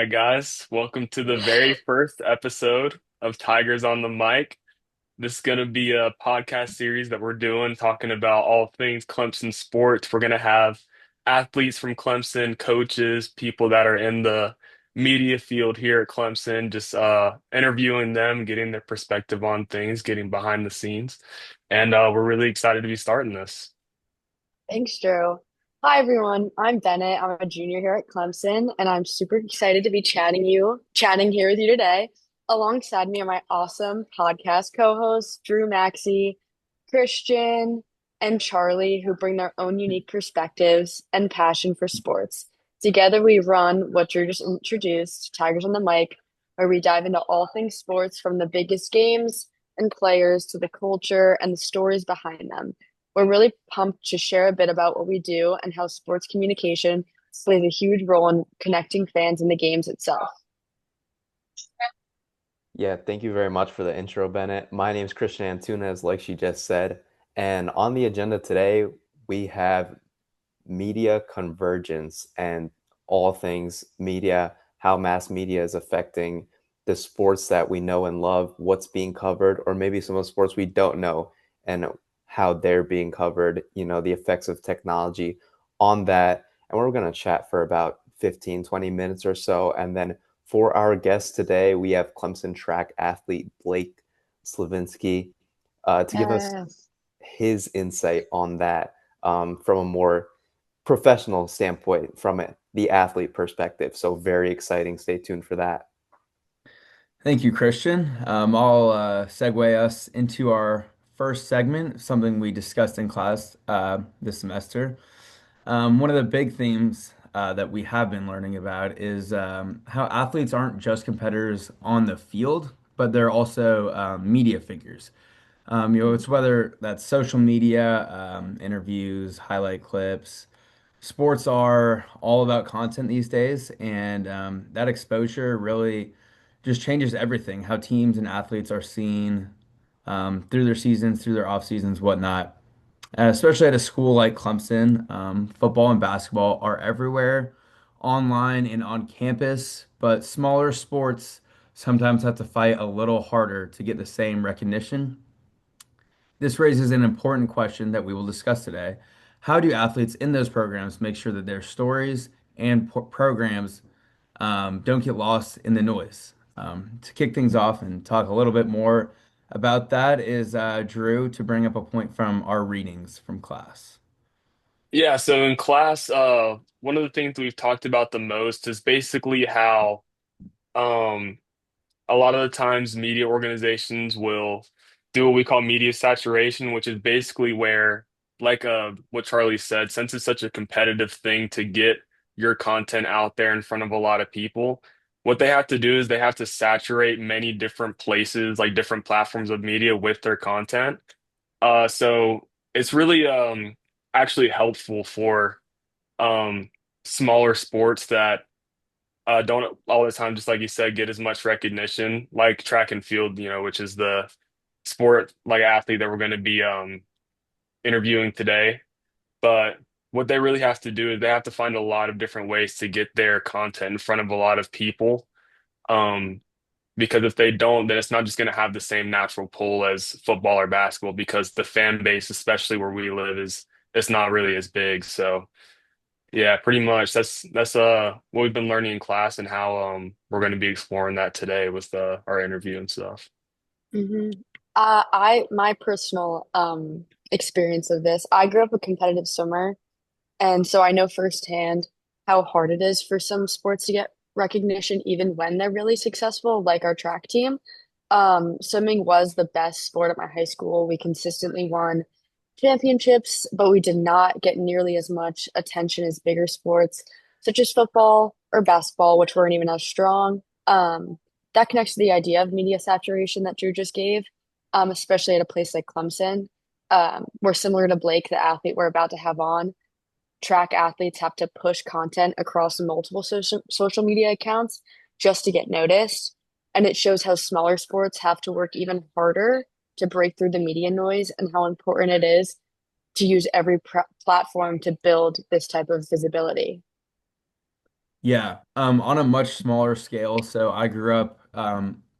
right, guys. Welcome to the very first episode of Tigers on the Mic. This is going to be a podcast series that we're doing, talking about all things Clemson sports. We're going to have athletes from Clemson, coaches, people that are in the media field here at Clemson, just interviewing them, getting their perspective on things, getting behind the scenes. And we're really excited to be starting this. Thanks, Drew. Hi, everyone. I'm Bennett. I'm a junior here at Clemson, and I'm super excited to be chatting here with you today. Alongside me are my awesome podcast co-hosts, Drew, Maxey, Christian, and Charlie, who bring their own unique perspectives and passion for sports. Together, we run what Drew just introduced, Tigers on the Mic, where we dive into all things sports from the biggest games and players to the culture and the stories behind them. We're really pumped to share a bit about what we do and how sports communication plays a huge role in connecting fans in the games itself. Yeah, thank you very much for the intro, Bennett. My name is Christian Antunes, like she just said. And on the agenda today, we have media convergence and all things media, how mass media is affecting the sports that we know and love, what's being covered, or maybe some of the sports we don't know and how they're being covered, the effects of technology on that. And we're going to chat for about 15, 20 minutes or so. And then for our guest today, we have Clemson track athlete Blaik Slavinski to give us Yes. his insight on that from a more professional standpoint, from the athlete perspective. So very exciting. Stay tuned for that. Thank you, Christian. I'll segue us into our first segment, something we discussed in class this semester. One of the big themes that we have been learning about is how athletes aren't just competitors on the field, but they're also media figures. It's whether that's social media, interviews, highlight clips. Sports are all about content these days, and that exposure really just changes everything, how teams and athletes are seen through their seasons, through their off seasons, whatnot. Especially at a school like Clemson, football and basketball are everywhere, online and on campus, but smaller sports sometimes have to fight a little harder to get the same recognition. This raises an important question that we will discuss today. How do athletes in those programs make sure that their stories and programs don't get lost in the noise? To kick things off and talk a little bit more about that is Drew to bring up a point from our readings from class. Yeah, so in class, one of the things we've talked about the most is basically how um, a lot of the times media organizations will do what we call media saturation, which is basically where, like what Charlie said, since it's such a competitive thing to get your content out there in front of a lot of people, what they have to do is they have to saturate many different places, like different platforms of media with their content. So it's really actually helpful for um, smaller sports that don't all the time, just like you said, get as much recognition, like track and field, which is the sport like athlete that we're going to be interviewing today. But what they really have to do is they have to find a lot of different ways to get their content in front of a lot of people. Um, because if they don't, then it's not just going to have the same natural pull as football or basketball because the fan base, especially where we live, is it's not really as big. So yeah, pretty much that's what we've been learning in class and how we're going to be exploring that today with our interview and stuff. hmm my personal experience of this, I grew up a competitive swimmer, and so I know firsthand how hard it is for some sports to get recognition even when they're really successful, like our track team. Swimming was the best sport at my high school. We consistently won championships, but we did not get nearly as much attention as bigger sports such as football or basketball, which weren't even as strong. That connects to the idea of media saturation that Drew just gave, especially at a place like Clemson. We're similar to Blaik, the athlete we're about to have on. Track athletes have to push content across multiple social media accounts just to get noticed. And it shows how smaller sports have to work even harder to break through the media noise and how important it is to use every platform to build this type of visibility. Yeah, on a much smaller scale. So I grew up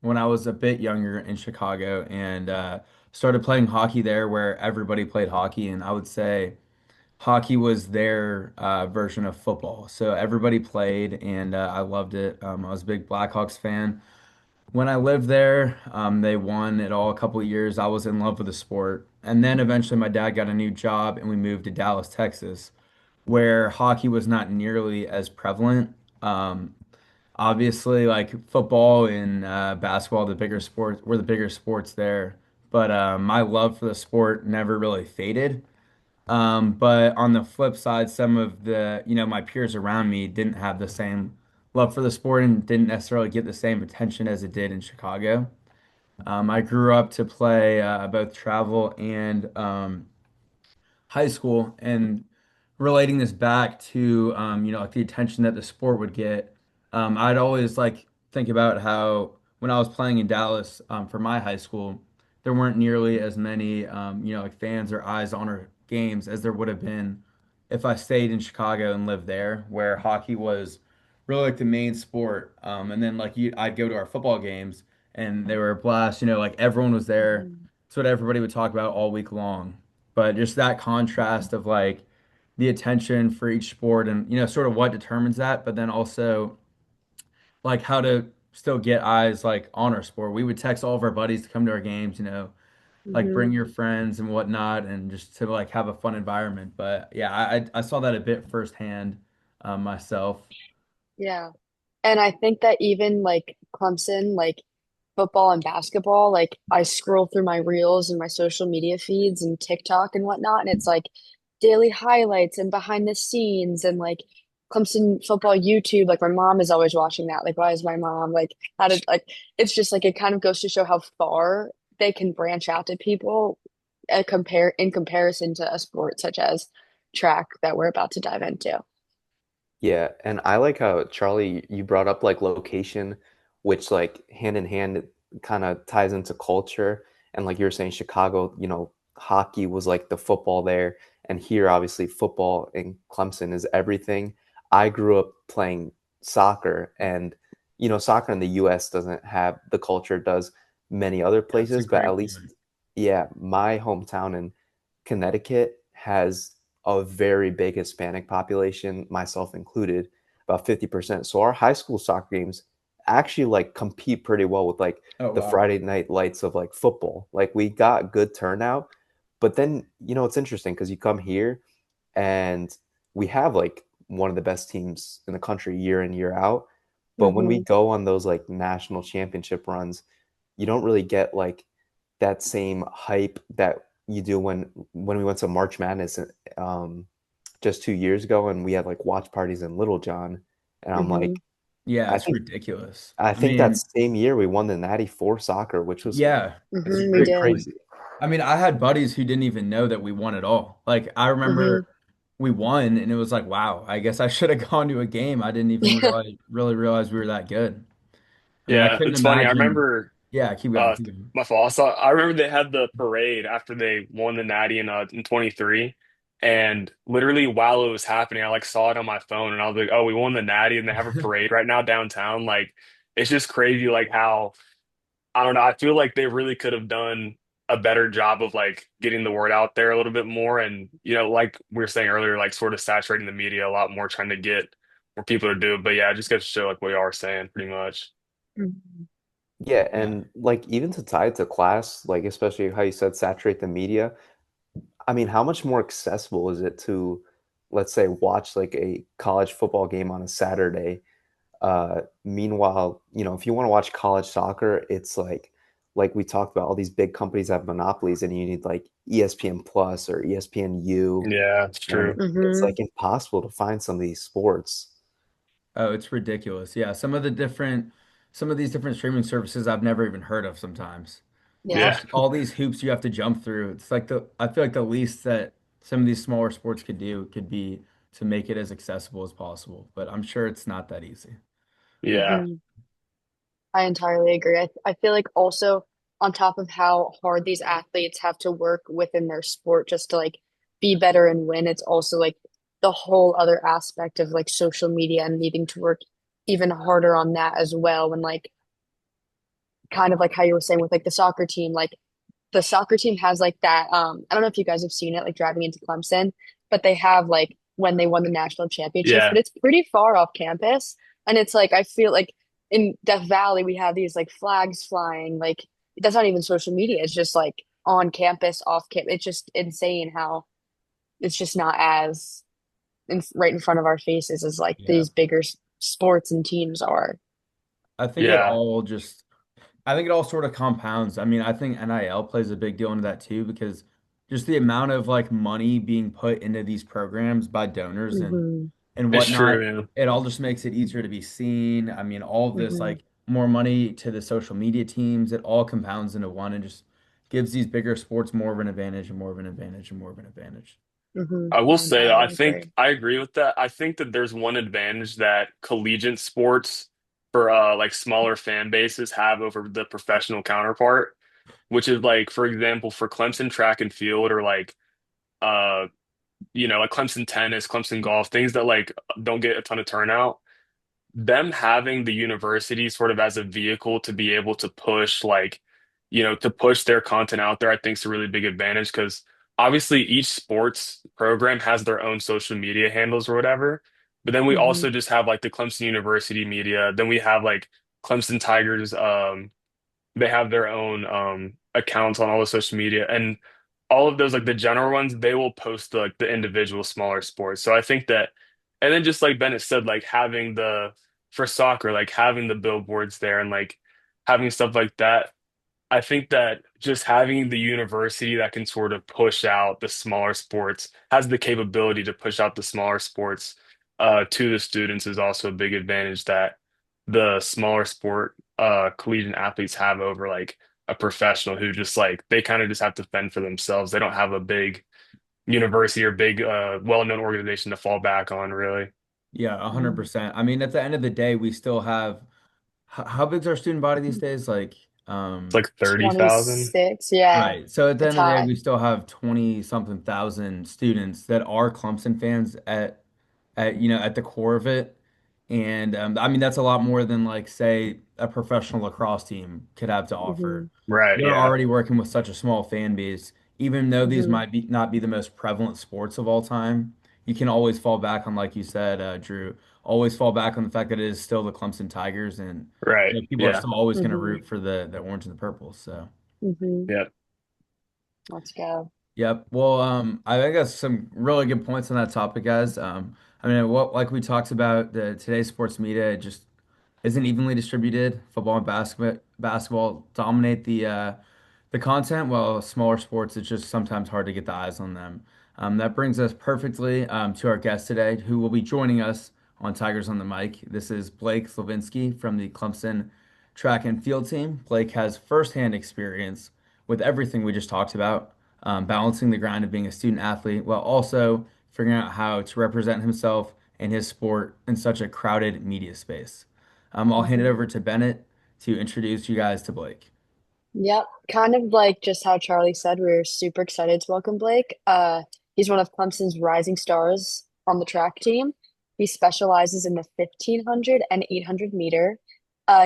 when I was a bit younger in Chicago and started playing hockey there where everybody played hockey. And I would say hockey was their version of football. So everybody played and I loved it. I was a big Blackhawks fan. When I lived there, they won it all a couple of years. I was in love with the sport. And then eventually my dad got a new job and we moved to Dallas, Texas, where hockey was not nearly as prevalent. Um, Obviously, like football and basketball, the bigger sports were the bigger sports there. But my love for the sport never really faded. But on the flip side, some of my peers around me didn't have the same love for the sport and didn't necessarily get the same attention as it did in Chicago. I grew up to play both travel and high school, and relating this back to like the attention that the sport would get. I'd always like think about how when I was playing in Dallas for my high school, there weren't nearly as many like fans or eyes on our games as there would have been if I stayed in Chicago and lived there, where hockey was really like the main sport. And then I'd go to our football games and they were a blast. Like everyone was there. Mhm. It's what everybody would talk about all week long. But just that contrast of like the attention for each sport and sort of what determines that, but then also like how to still get eyes like on our sport. We would text all of our buddies to come to our games, like Mhm. bring your friends and whatnot, and just to like have a fun environment. But yeah, I saw that a bit firsthand myself. Yeah. And I think that even like Clemson, like football and basketball, like I scroll through my reels and my social media feeds and TikTok and whatnot, and it's like daily highlights and behind the scenes and like Clemson football YouTube. Like my mom is always watching that. Like, why is my mom like how did like it's just like it kind of goes to show how far they can branch out to people in comparison to a sport such as track that we're about to dive into. Yeah, and I like how Charlie, you brought up like location, which like hand in hand kind of ties into culture. And like you were saying, Chicago, hockey was like the football there. And here, obviously, football in Clemson is everything. I grew up playing soccer, and soccer in the US doesn't have the culture it does many other That's a places, but great at least, point. yeah, my hometown in Connecticut has a very big Hispanic population, myself included, about 50%. So our high school soccer games actually like compete pretty well with like Oh the wow. Friday night lights of like football. Like we got good turnout, but then it's interesting because you come here and we have like one of the best teams in the country year in year out. But when we Hmm. go on those like national championship runs, you don't really get like that same hype that you do when we went to March Madness um, just 2 years ago, and we had like watch parties in Little John, and I'm Hmm. like, Yeah, I it's think ridiculous. I I think that mean, same year we won the Natty Four soccer, which was yeah, it's Hmm. We pretty did. ridiculous. crazy. I mean, I had buddies who didn't even know that we won at all. Like, I Hmm. remember we won, and it was like, wow, I guess I should have gone to a game. I didn't even really realize we were that good. I mean, I Yeah, couldn't it's funny. I imagine. remember Yeah, keep going, keep going. my fault. I remember they had the parade after they won the Natty in 23. And literally while it was happening, I like saw it on my phone and I was like, oh, we won the Natty and they have a parade right now downtown. Like it's just crazy like how I don't know, I feel like they really could have done a better job of like getting the word out there a little bit more and like we were saying earlier, like sort of saturating the media a lot more, trying to get more people to do it. But yeah, it just goes to show like what you are saying pretty much. Mhm. Yeah, Yeah. and like even to tie it to class, like especially how you said saturate the media. I mean, how much more accessible is it to, let's say, watch like a college football game on a Saturday? Meanwhile, if you want to watch college soccer, it's like we talked about, all these big companies have monopolies, and you need like ESPN Plus or ESPNU, Yeah, it's and true. it's Hmm. like impossible to find some of these sports. Oh, it's ridiculous. Yeah, some of these different streaming services I've never even heard of sometimes. Yeah. Yeah. Just all these hoops you have to jump through. It's like I feel like the least that some of these smaller sports could do could be to make it as accessible as possible. But I'm sure it's not that easy. Yeah. Hmm. I entirely agree. I feel like also on top of how hard these athletes have to work within their sport just to like be better and win, it's also like the whole other aspect of like social media and needing to work even harder on that as well. When like kind of like how you were saying with like the soccer team, like the soccer team has like that I don't know if you guys have seen it like driving into Clemson, but they have like when they won the national championships, Yeah. but it's pretty far off campus. And it's like I feel like in Death Valley we have these like flags flying, like that's not even social media, it's just like on campus, off campus. It's just insane how it's just not as right in front of our faces as like Yeah. these bigger sports and teams are. I think it Yeah. all just I think it all sort of compounds. I mean, I think NIL plays a big deal into that too, because just the amount of like money being put into these programs by donors Hmm. and It's whatnot, true, man. it all just makes it easier to be seen. I mean, all of this Hmm. like more money to the social media teams, it all compounds into one and just gives these bigger sports more of an advantage and more of an advantage and more of an advantage. Hmm. I will I say know, that I I think agree. I agree with that. I think that there's one advantage that collegiate sports for like smaller fan bases have over the professional counterpart, which is like, for example, for Clemson track and field or like uh like Clemson tennis, Clemson golf, things that like don't get a ton of turnout. Them having the university sort of as a vehicle to be able to push to push their content out there, I think is a really big advantage because obviously each sports program has their own social media handles or whatever. But then we Hmm. also just have like the Clemson University media. Then we have like Clemson Tigers. They have their own accounts on all the social media and all of those like the general ones they will post like the individual smaller sports. So I think that and then just like Bennett said like having the for soccer like having the billboards there and like having stuff like that. I think that just having the university that can sort of push out the smaller sports has the capability to push out the smaller sports to the students is also a big advantage that the smaller sport collegiate athletes have over like a professional who just like they kind of just have to fend for themselves. They don't have a big university or big well-known organization to fall back on, really. Yeah, 100%. I mean, at the end of the day, we still have how big's our student body these days? Like, It's like 30,000. 26, yeah, right. So at the it's end of the day, high. we still have 20 something thousand students that are Clemson fans at the core of it. And I mean, that's a lot more than like, say, a professional lacrosse team could have to Hmm. offer. Right, They're yeah. already working with such a small fan base, even though these Hmm. might be not be the most prevalent sports of all time. You can always fall back on, like you said, Drew, always fall back on the fact that it is still the Clemson Tigers, and Right. people are Yeah. still always going to Hmm. root for the orange and the purple. So. Hmm. Yeah. Let's go. Yep. Well, I think that's some really good points on that topic, guys. I mean, what like we talked about, the today's sports media it just isn't evenly distributed. Football and basketball dominate the content, while smaller sports it's just sometimes hard to get the eyes on them. That brings us perfectly to our guest today, who will be joining us on Tigers on the Mic. This is Blaik Slavinski from the Clemson track and field team. Blake has firsthand experience with everything we just talked about, balancing the grind of being a student athlete while also figuring out how to represent himself and his sport in such a crowded media space. I'll hand it Hmm. over to Bennett to introduce you guys to Blake. Yep, kind of like just how Charlie said, we're super excited to welcome Blake. He's one of Clemson's rising stars on the track team. He specializes in the 1500 and 800 meter.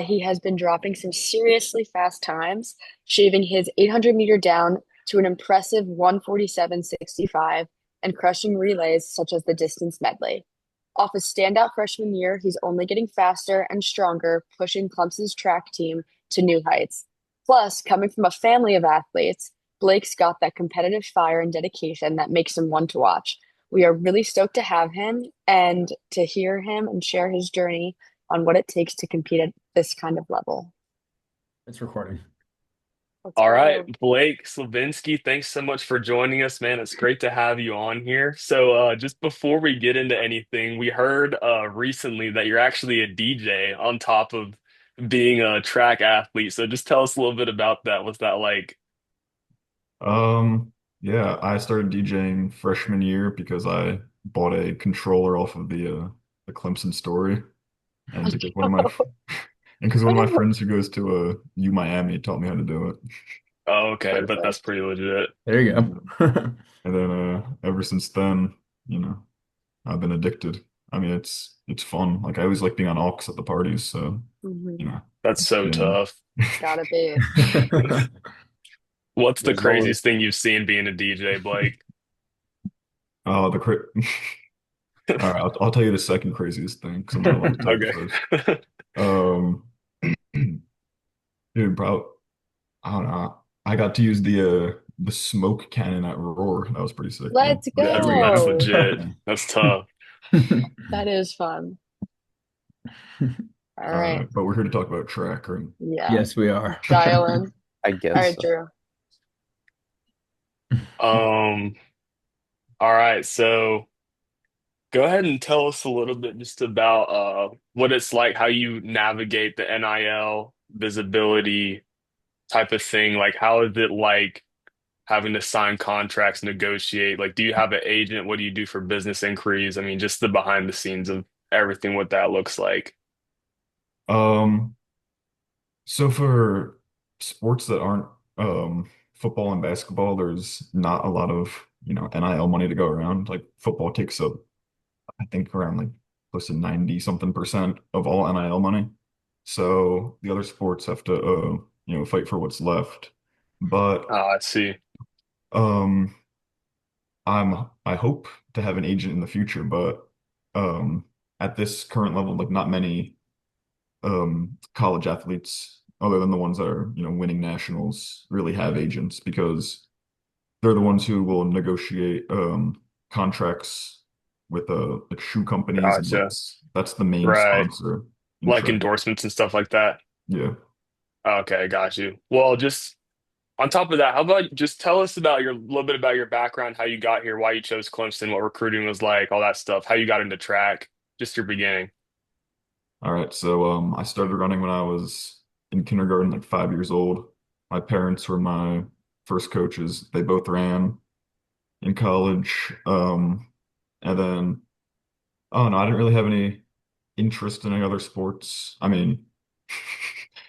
He has been dropping some seriously fast times, shaving his 800 meter down to an impressive 147.65 and crushing relays such as the distance medley. Off his standout freshman year, he's only getting faster and stronger, pushing Clemson's track team to new heights. Plus, coming from a family of athletes, Blake's got that competitive fire and dedication that makes him one to watch. We are really stoked to have him and to hear him and share his journey on what it takes to compete at this kind of level. It's recording. Let's All right, go. Blake Slavinski, thanks so much for joining us, man. It's great to have you on here. So, just before we get into anything, we heard recently that you're actually a DJ on top of being a track athlete. So, just tell us a little bit about that. What's that like? Yeah, I started DJing freshman year because I bought a controller off of the Clemson story, and because one of my and because one of my friends who goes to U Miami taught me how to do it. Oh, okay, but that's Perfect. pretty legit. There you And go. then ever since then, you know, I've been addicted. I mean, it's fun. Like I always like being on aux at the parties, so Hmm. you know, That's so yeah. tough. Gotta be. What's the There's always craziest thing you've seen being a DJ, Blake? Oh, the cra All right, I'll tell you the second craziest thing because I'm not allowed to tell you the Okay. first. Um, dude, bro, I don't know. I got to use the smoke cannon at Roar. That was pretty sick, man. Let's Like That's every go. legit. yeah. That's tough. That is fun. All right. But we're here to talk about track, right? Yeah. Yes, we are. Dial in. I All guess right, so. Drew. Um, all right, so go ahead and tell us a little bit just about what it's like, how you navigate the NIL visibility type of thing. Like, how is it like having to sign contracts, negotiate? Like, do you have an agent? What do you do for business inquiries? I mean, just the behind the scenes of everything, what that looks like. Um, so for sports that aren't football and basketball, there's not a lot of, NIL money to go around. Like football takes up, I think around like close to 90 something percent of all NIL money. So the other sports have to fight for what's left. But I see. um I hope to have an agent in the future, but um at this current level, like not many college athletes other than the ones that are, winning nationals really have agents because they're the ones who will negotiate contracts with like shoe companies, and Gotcha. that's the main Right. sponsor in Like track. endorsements and stuff like that. Yeah. Okay, got you. Well, just on top of that, how about just tell us about your little bit about your background, how you got here, why you chose Clemson, what recruiting was like, all that stuff, how you got into track, just your beginning. All right. So I started running when I was in kindergarten, like 5 years old. My parents were my first coaches. They both ran in college. And then I don't know, I didn't really have any interest in any other sports. I mean,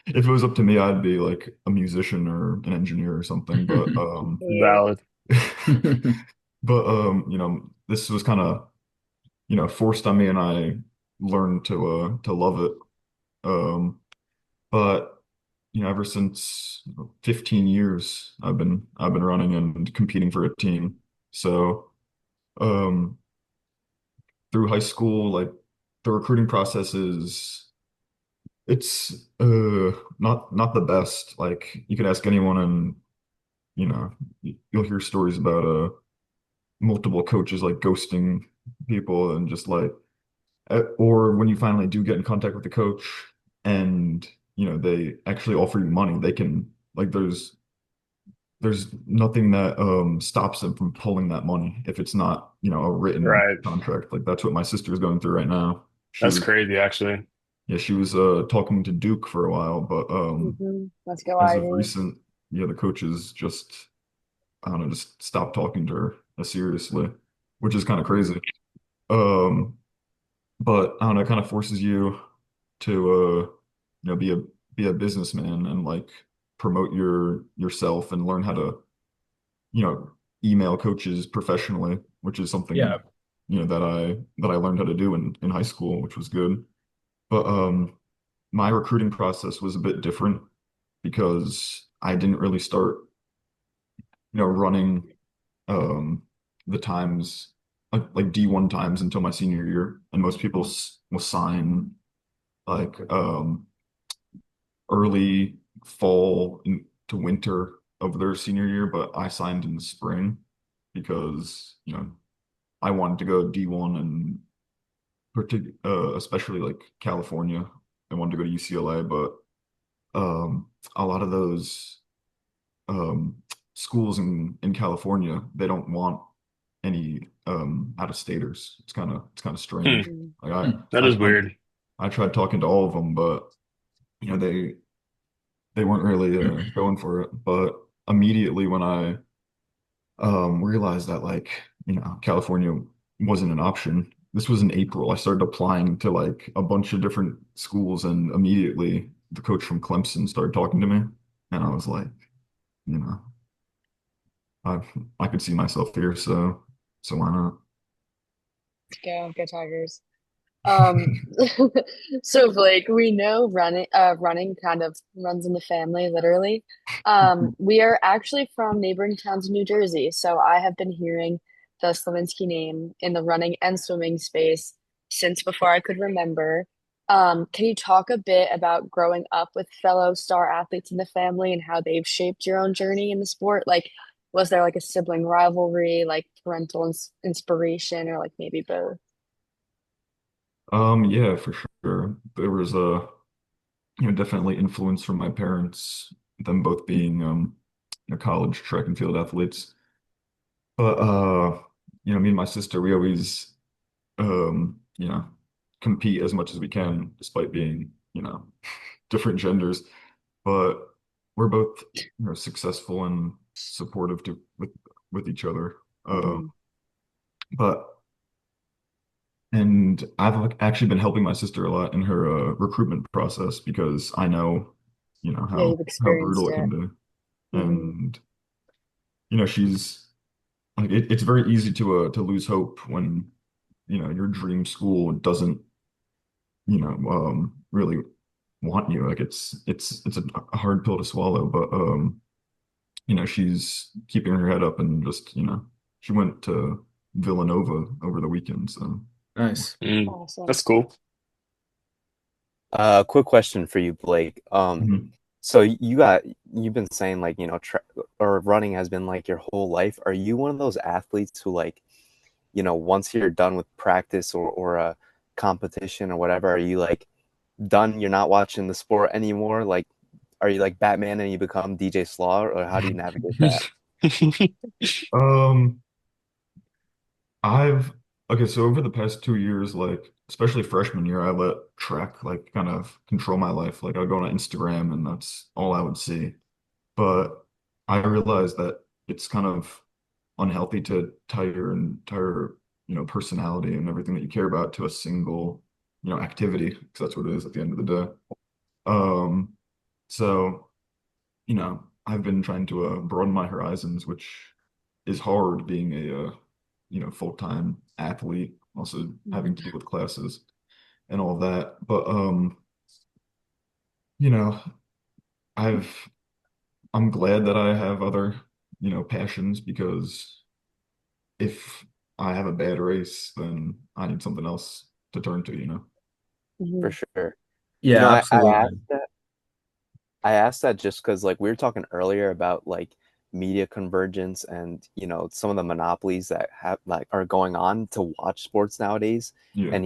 if it was up to me, I'd be like a musician or an engineer or something. But Yeah. Valid. but this was kind of, forced on me and I learned to love it. Um but ever since 15 years I've been running and competing for a team. So um through high school, like the recruiting process is it's not the best. Like you could ask anyone and you'll hear stories about multiple coaches like ghosting people and just like or when you finally do get in contact with the coach and they actually offer you money, they can like there's nothing that stops them from pulling that money if it's not a written Right. contract. Like that's what my sister is going through right now. She That's was crazy, actually. Yeah, she was talking to Duke for a while, but Let's go, as of Ivy. recent, the coaches just I don't know, just stopped talking to her seriously, which is kind of crazy. Um, but I don't know, it kind of forces you to be a businessman and like promote yourself and learn how to email coaches professionally, which is something Yeah. that I learned how to do in high school, which was good. But my recruiting process was a bit different because I didn't really start, running um the times like D1 times until my senior year, and most people will sign like early fall to winter of their senior year, but I signed in the spring because I wanted to go D1 and especially like California. I wanted to go to UCLA, but a lot of those um, schools in California, they don't want any out-of-staters. It's kind of Hmm. strange. Like That I is tried weird. I tried talking to all of them, but they weren't really going for it. But immediately when I realized that like California wasn't an option. This was in April. I started applying to like a bunch of different schools, and immediately the coach from Clemson started talking to me, and I was like, you know, I I could see myself here, so why not? Go Tigers. Um, so Blake, we know running kind of runs in the family, literally. We are actually from neighboring towns in New Jersey, so I have been hearing the Slavinski name in the running and swimming space since before I could remember. Can you talk a bit about growing up with fellow star athletes in the family and how they've shaped your own journey in the sport? Like, was there like a sibling rivalry, like parental inspiration, or like maybe both? Yeah, for sure. There was a, definitely influence from my parents, them both being college track and field athletes. But me and my sister, we always compete as much as we can, despite being, different genders. But we're both, successful and supportive with each other. Uh, Mhm. but And I've actually been helping my sister a lot in her recruitment process because I know, Yeah, you've how experienced brutal it can it. be. Hmm. And she's like it's very easy to lose hope when, your dream school doesn't, really want you. Like it's a hard pill to swallow, but she's keeping her head up and just, she went to Villanova over the weekend, so Nice. Mm, Awesome. that's cool. Quick question for you, Blake. Mhm. So you've been saying like, or running has been like your whole life. Are you one of those athletes who like, once you're done with practice or a competition or whatever, are you like done? You're not watching the sport anymore? Like, are you like Batman and you become DJ Slaw, or how do you navigate that? Um, I've okay, so over the past 2 years, like especially freshman year, I let track like kind of control my life. Like I'd go on Instagram and that's all I would see. But I realized that it's kind of unhealthy to tie your entire, personality and everything that you care about to a single, activity, because that's what it is at the end of the day. Um, so, I've been trying to broaden my horizons, which is hard being a full-time athlete, also having to deal with classes and all that. But you know, I've I'm glad that I have other, passions because if I have a bad race, then I need something else to turn to. For Hmm. sure. You know, Yeah, I absolutely. asked that. I asked that just because, like, we were talking earlier about like media convergence and some of the monopolies that have like are going on to watch sports nowadays. Yeah. And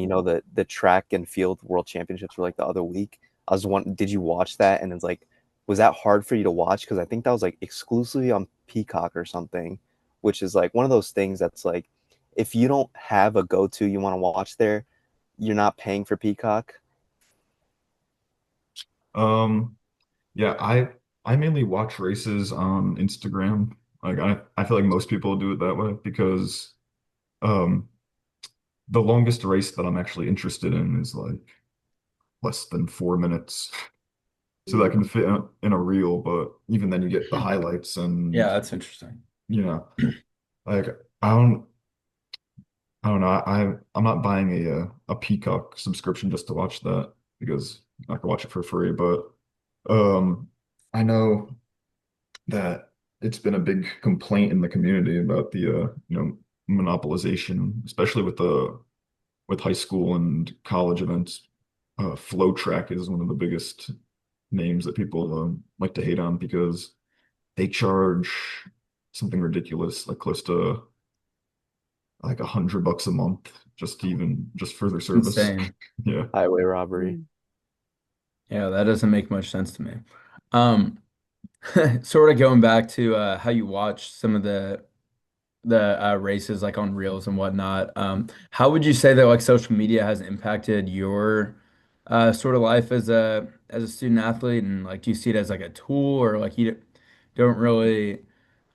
the track and field world championships were like the other week. I was one. Did you watch that? And it's like, was that hard for you to watch? Because I think that was like exclusively on Peacock or something, which is like one of those things that's like, if you don't have a go-to you want to watch there, you're not paying for Peacock. Um, yeah, I mainly watch races on Instagram. Like I feel like most people do it that way because um the longest race that I'm actually interested in is like less than 4 minutes. So that can fit in a reel, but even then you get the highlights Yeah, and that's interesting. you know, like I don't I don't know. I'm not buying a Peacock subscription just to watch that because I can watch it for free. But um, I know that it's been a big complaint in the community about the monopolization, especially with high school and college events. Flow Track is one of the biggest names that people like to hate on because they charge something ridiculous, like close to like $100 a month just for their service. Insane. Yeah. Highway robbery. Yeah, that doesn't make much sense to me. Um, sort of going back to how you watch some of the races like on Reels and whatnot. How would you say that like social media has impacted your sort of life as a student athlete? And like, do you see it as like a tool, or like you don't really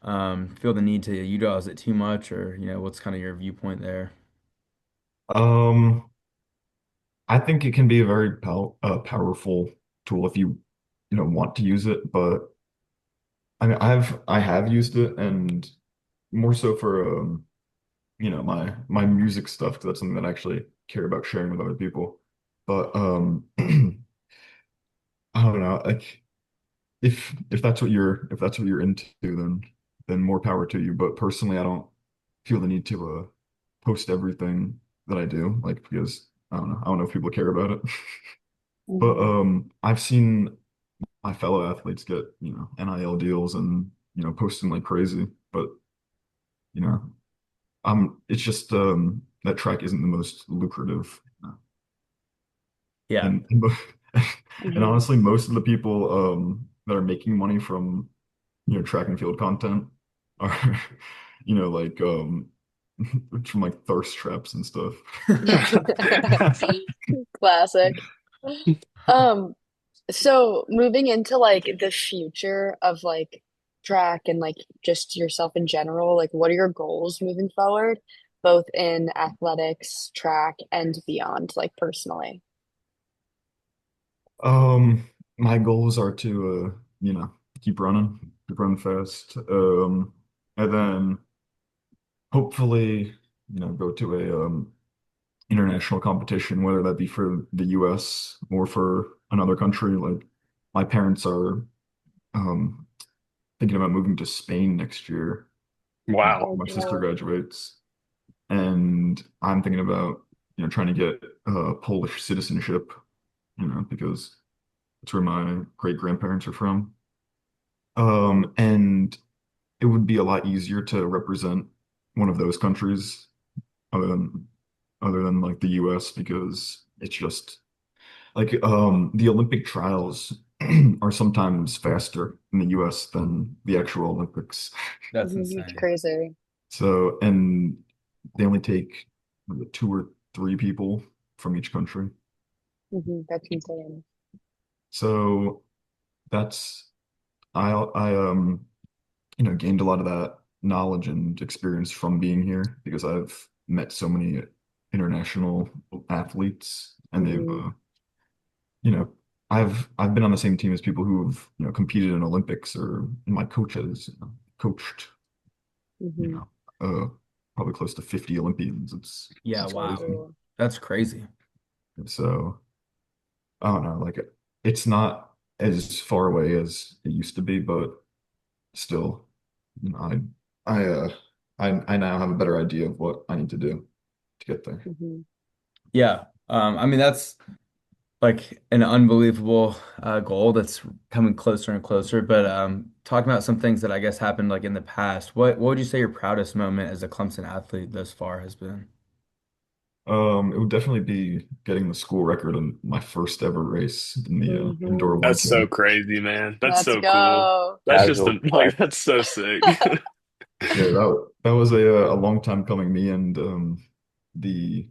feel the need to utilize it too much, or what's kind of your viewpoint there? Um, I think it can be a very powerful tool if you, want to use it, but I mean, I have used it and more so for my music stuff because that's something that I actually care about sharing with other people. But I don't know, like if that's what you're into, then more power to you. But personally, I don't feel the need to post everything that I do, like because I don't know if people care about it. But Mhm. I've seen my fellow athletes get, NIL deals and, posting like crazy. But, you know, it's just that track isn't the most lucrative. Yeah. And and Mhm. honestly, most of the people that are making money from, track and field content are, like from like thirst traps and stuff. Classic. Um, so moving into like the future of like track and like just yourself in general, like what are your goals moving forward, both in athletics, track, and beyond, like personally? My goals are to keep running fast. And then hopefully, go to a international competition, whether that be for the US or for another country. Like my parents are um thinking about moving to Spain next year, Wow. after Oh, my sister bro. graduates. And I'm thinking about, trying to get Polish citizenship, because that's where my great grandparents are from. And it would be a lot easier to represent one of those countries other than like the US because it's just like the Olympic trials are sometimes faster in the US than the actual Olympics. That's Mhm. It's insane. crazy. So, and they only take two or three people from each country. That's insane. So that's I gained a lot of that knowledge and experience from being here because I've met so many international athletes and they've Hmm. you know I've been on the same team as people who've competed in Olympics or my coach has coached you Hmm. know probably close to 50 Olympians. Yeah, It's So wow. crazy. cool. That's crazy. So I don't know, like it's not as far away as it used to be, but still, you know, I I now have a better idea of what I need to do to get there. Hmm. Yeah. I mean, that's like an unbelievable goal that's coming closer and closer. But talking about some things that I guess happened like in the past, what would you say your proudest moment as a Clemson athlete thus far has been? It would definitely be getting the school record in my first ever race in the Hmm. indoor That's so 1K. crazy, man. That's Let's so cool. go. That's just Casual like car. that's so sick. Yeah, that was a long time coming. Me and the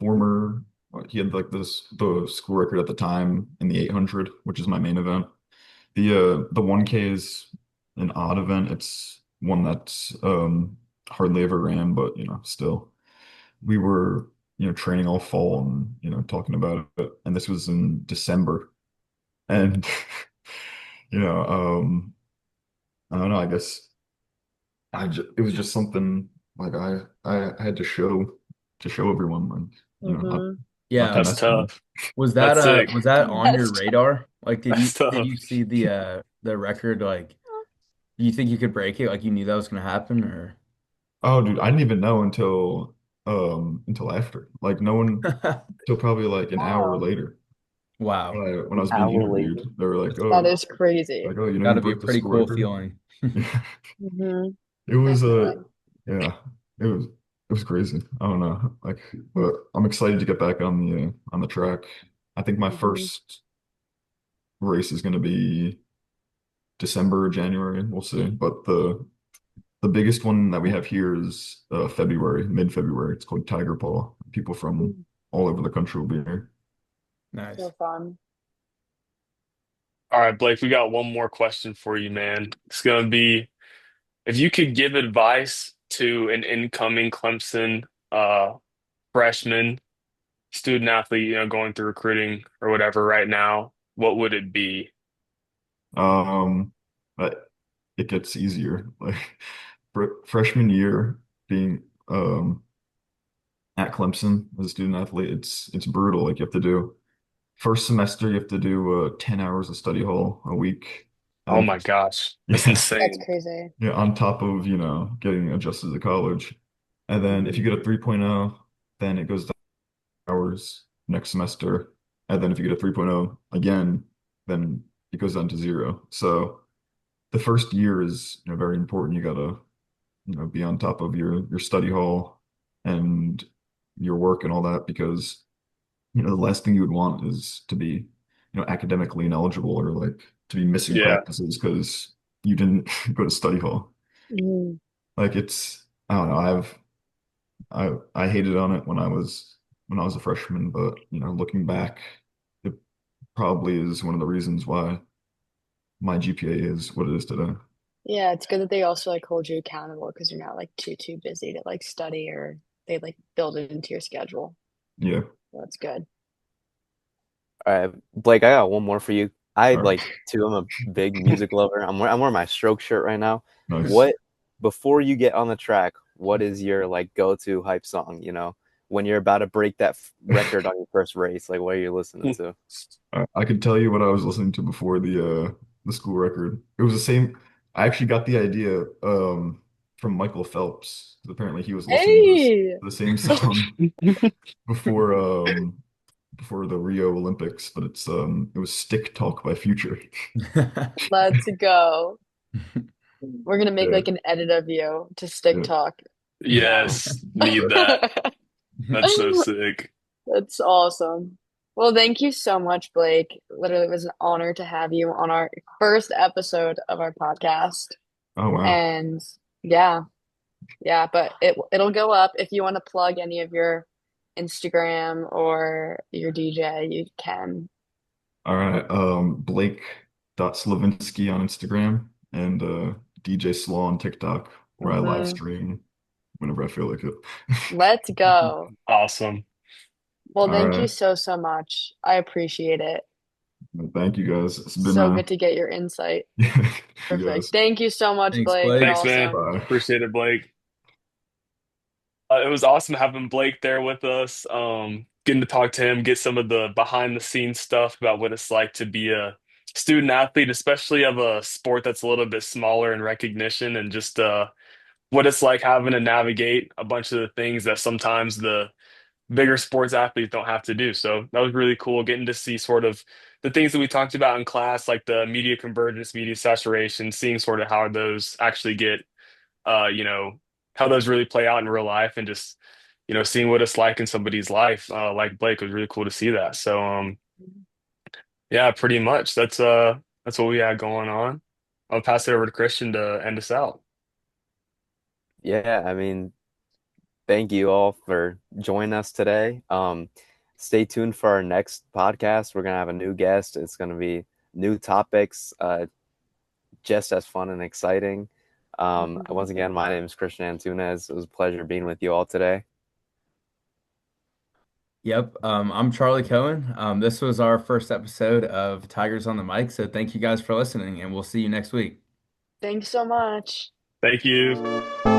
former he had like the school record at the time in the 800, which is my main event. The 1K is an odd event. It's one that's hardly ever ran, but still. We were, training all fall and, talking about it. And this was in December. And you know, I don't know, I guess it was just something like I had to show everyone like, Hmm. not to Yeah. That's mess with. tough. That's sick. Was that on your That's radar? Like, That's did tough. you see the record? Like, do you think you could break it? Like, you knew that was gonna happen, or? Oh, dude, I didn't even know until after. Like no one till probably like an hour wow. later. Wow, When I was being Hour interviewed, later. they were That is crazy. you gotta be a broke the pretty school cool record. feeling. Yeah. Hmm. It was Definitely. yeah, it was crazy. I don't know, like, but I'm excited to get back on the track. I think my Hmm. first race is going to be December or January. We'll see. But the biggest one that we have here is February, mid-February. It's called Tiger Paw. People from all over the country will be here. So Nice. fun. All right, Blake, we got one more question for you, man. It's gonna be if you could give advice to an incoming Clemson freshman student athlete, going through recruiting or whatever right now, what would it be? But it gets easier. Like freshman year, being at Clemson as a student athlete. It's brutal. Like you have to do first semester, you have to do 10 hours of study hall a week. And Oh then my gosh, that's yeah, That's insane. crazy. yeah, on top of, getting adjusted to college. And then if Mhm. you get a 3.0, then it goes down hours next semester. And then if you get a 3.0 again, then it goes down to zero. So the first year is, very important. You gotta, be on top of your study hall and your work and all that because, the last thing you would want is to be, academically ineligible or like to be missing Yeah, practices because you didn't go to study hall. Mhm. Like I don't know, I hated on it when I was a freshman, but looking back, it probably is one of the reasons why my GPA is what it is today. Yeah, it's good that they also like hold you accountable because you're not like too busy to like study or they like build it into your schedule. Yeah. That's good. All right, Blake, I got one more for you. I All like too. I'm a big music lover. I'm wearing my stroke shirt right now. Nice. What before you get on the track, what is your like go-to hype song? When you're about to break that record on your first race, like what are you listening to? I could tell you what I was listening to before the school record. It was the same. I actually got the idea from Michael Phelps. Apparently, he was listening to Hey, the same song before before the Rio Olympics, but it was Stick Talk by Future. let's go. We're gonna make Yeah, like an edit of you to stick yeah. talk. yes, need that. That's so sick. That's awesome. Well, thank you so much, Blake. Literally, it was an honor to have you on our first episode of our podcast. Oh wow. And yeah, yeah, but it'll go up if you want to plug any of your Instagram or your DJ, you can. All right. Blake.Slavinski on Instagram and DJ Slaw on TikTok, where I live Hmm. stream whenever I feel like it. Let's go. Awesome. Well, All thank you right. so much. I appreciate it. Thank you guys. It's been So good to get your insight. you Perfect. guys. Thank you so much, Thanks, Blake. You're Blake. Thanks, man. awesome. Bye. Appreciate it, Blake. It was awesome having Blake there with us. Getting to talk to him, get some of the behind the scenes stuff about what it's like to be a student athlete, especially of a sport that's a little bit smaller in recognition, and just what it's like having to navigate a bunch of the things that sometimes the bigger sports athletes don't have to do. So that was really cool getting to see sort of the things that we talked about in class, like the media convergence, media saturation, seeing sort of how those actually get uh, you know, how those really play out in real life and just, seeing what it's like in somebody's life, like Blake was really cool to see that. So, yeah, pretty much that's what we had going on. I'll pass it over to Christian to end us out. Yeah, I mean, thank you all for joining us today. Stay tuned for our next podcast. We're gonna have a new guest. It's gonna be new topics, just as fun and exciting. Mhm. Once again, my name is Christian Antunes. It was a pleasure being with you all today. Yep. I'm Charlie Cohen. This was our first episode of Tigers on the Mic. So thank you guys for listening, and we'll see you next week. Thanks so much. Thank you.